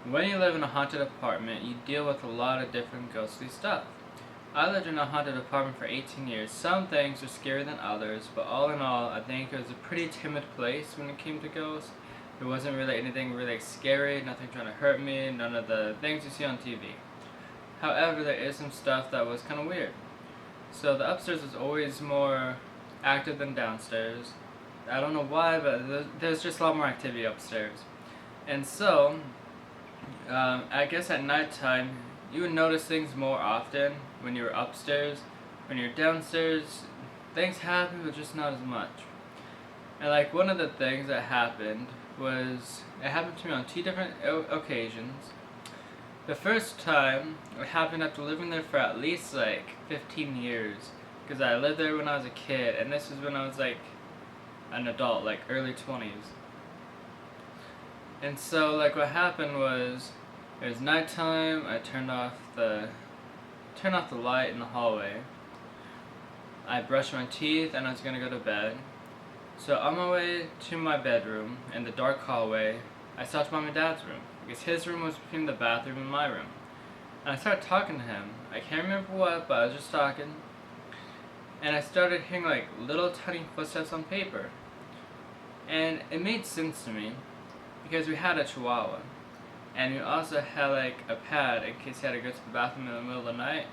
When you live in a haunted apartment, you deal with a lot of different ghostly stuff. I lived in a haunted apartment for 18 years. Some things were scarier than others, but all in all, I think it was a pretty timid place when it came to ghosts. There wasn't really anything really scary, nothing trying to hurt me, none of the things you see on TV. However, there is some stuff that was kind of weird. So the upstairs was always more active than downstairs. I don't know why, but there's just a lot more activity upstairs. And so, I guess at nighttime, you would notice things more often when you were upstairs. When you're downstairs, things happen, but just not as much. And like one of the things that happened was, it happened to me on two different occasions. The first time, it happened after living there for at least like 15 years. Because I lived there when I was a kid, and this was when I was like an adult, like early 20s. And so like what happened was, it was nighttime, I turned off the light in the hallway. I brushed my teeth and I was gonna go to bed. So on my way to my bedroom in the dark hallway, I stopped by my dad's room because his room was between the bathroom and my room. And I started talking to him. I can't remember what, but I was just talking. And I started hearing like little tiny footsteps on paper. And it made sense to me because we had a chihuahua. And we also had like a pad in case he had to go to the bathroom in the middle of the night.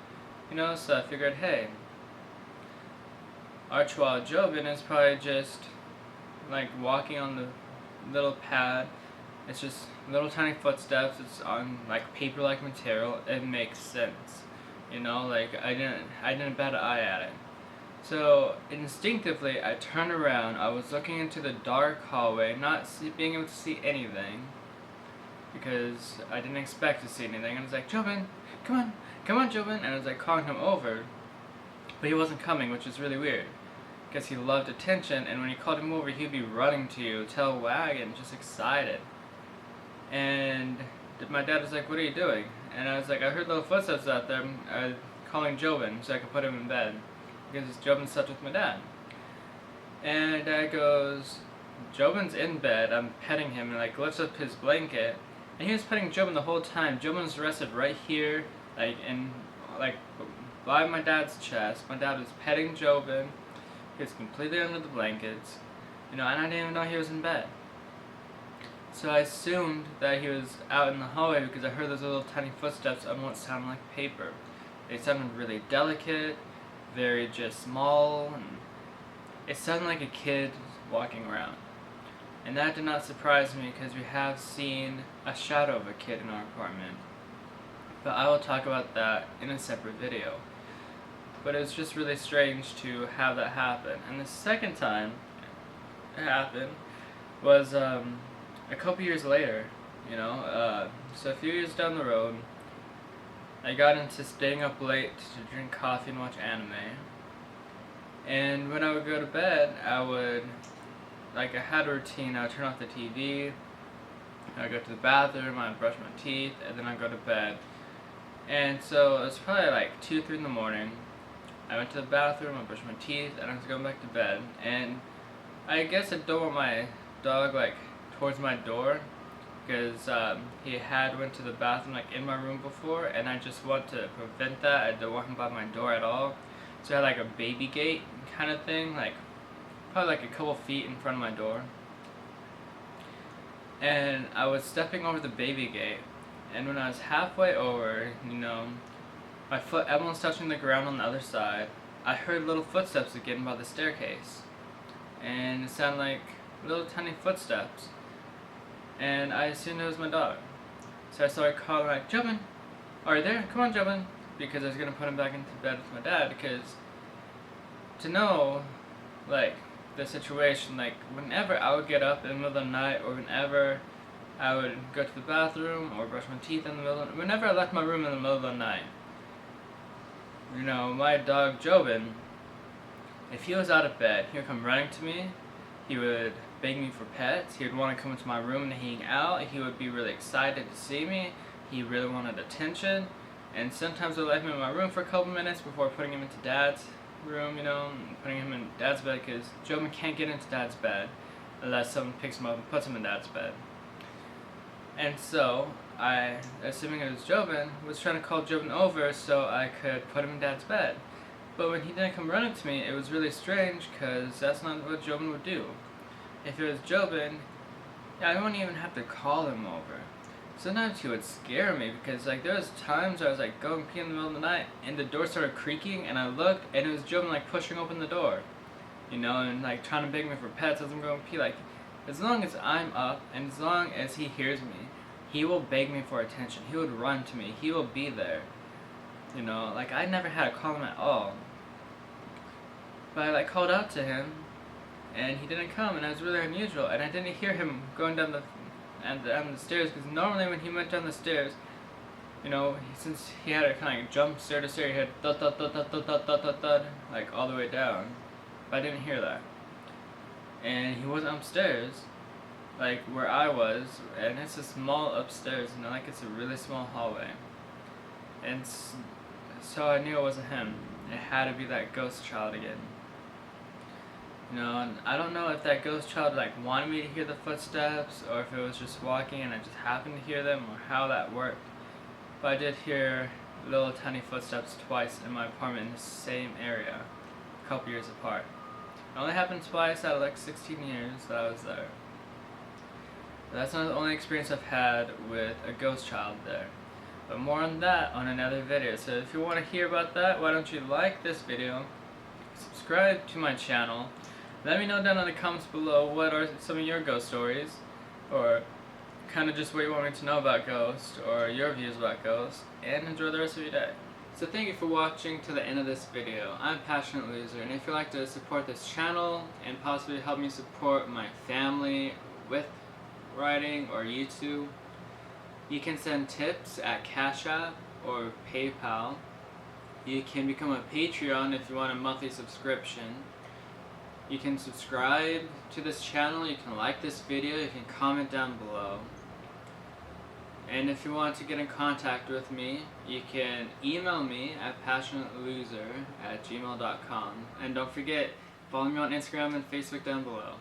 So I figured, hey, our chihuahua Jobin is probably just like walking on the little pad. It's just little tiny footsteps. It's on like paper-like material. It makes sense, Like I didn't bat an eye at it. So instinctively, I turned around. I was looking into the dark hallway, not being able to see anything because I didn't expect to see anything. And I was like, Jobin, come on, Jobin. And I was like calling him over, but he wasn't coming, which is really weird because he loved attention. And when you called him over, he'd be running to you, tail wagging, just excited. And my dad was like, what are you doing? And I was like, I heard little footsteps out there. Calling Jobin so I could put him in bed because Jobin slept with my dad. And Dad goes, Jobin's in bed. I'm petting him and like lifts up his blanket. And he was petting Jobin the whole time. Jobin was rested right here, like by my dad's chest. My dad was petting Jobin. He was completely under the blankets, and I didn't even know he was in bed. So I assumed that he was out in the hallway because I heard those little tiny footsteps on what sounded like paper. They sounded really delicate, very just small, and it sounded like a kid walking around. And that did not surprise me because we have seen a shadow of a kid in our apartment. But I will talk about that in a separate video. But it was just really strange to have that happen. And the second time it happened was a couple years later, So a few years down the road, I got into staying up late to drink coffee and watch anime. And when I would go to bed, I had a routine. I would turn off the TV, I would go to the bathroom, I would brush my teeth, and then I'd go to bed. And so it was probably like 2, 3 in the morning. I went to the bathroom, I brushed my teeth, and I was going back to bed. And I guess I don't want my dog like towards my door because he had went to the bathroom like in my room before, and I just want to prevent that. I don't want him by my door at all. So I had like a baby gate kind of thing, like probably like a couple feet in front of my door. And I was stepping over the baby gate, and when I was halfway over, my foot almost touching the ground on the other side, I heard little footsteps again by the staircase. And it sounded like little tiny footsteps. And I assumed it was my dog. So I started calling like, Jobin, are you there? Come on, Jobin. Because I was going to put him back into bed with my dad, because to know, like, the situation, like, whenever I would get up in the middle of the night, or whenever I would go to the bathroom, or brush my teeth in the middle of the whenever I left my room in the middle of the night, my dog Jobin, if he was out of bed, he would come running to me, he would beg me for pets, he would want to come into my room and hang out, he would be really excited to see me, he really wanted attention, and sometimes I left him in my room for a couple minutes before putting him into Dad's room, and putting him in Dad's bed, because Jobin can't get into Dad's bed unless someone picks him up and puts him in Dad's bed. And so I, assuming it was Jobin, was trying to call Jobin over so I could put him in Dad's bed. But when he didn't come running to me, it was really strange because that's not what Jobin would do. If it was Jobin, I wouldn't even have to call him over. Sometimes he would scare me because like there was times where I was like going pee in the middle of the night and the door started creaking and I looked and it was Jobin like pushing open the door, you know, and like trying to beg me for pets as I'm going pee. Like as long as I'm up and as long as he hears me, he will beg me for attention. He would run to me. He will be there. You know, like I never had to call him at all. But I like called out to him and he didn't come and it was really unusual and I didn't hear him going down the stairs because normally when he went down the stairs, you know, since he had to kind of jump stair to stair, he had thud thud thud thud thud thud thud thud thud like all the way down. But I didn't hear that. And he wasn't upstairs, like where I was, and it's a small upstairs, you know, like it's a really small hallway. And so I knew it wasn't him. It had to be that ghost child again. You know, and I don't know if that ghost child like wanted me to hear the footsteps or if it was just walking and I just happened to hear them or how that worked. But I did hear little tiny footsteps twice in my apartment in the same area, a couple years apart. It only happened twice out of like 16 years that I was there. But that's not the only experience I've had with a ghost child there. But more on that on another video. So if you want to hear about that, why don't you like this video, subscribe to my channel, let me know down in the comments below what are some of your ghost stories, or kind of just what you want me to know about ghosts, or your views about ghosts, and enjoy the rest of your day. So thank you for watching to the end of this video. I'm Passionate Loser, and if you'd like to support this channel and possibly help me support my family with writing or YouTube, you can send tips at Cash App or PayPal. You can become a Patreon if you want a monthly subscription. You can subscribe to this channel, you can like this video, you can comment down below. And if you want to get in contact with me, you can email me at passionateloser@gmail.com. And don't forget, follow me on Instagram and Facebook down below.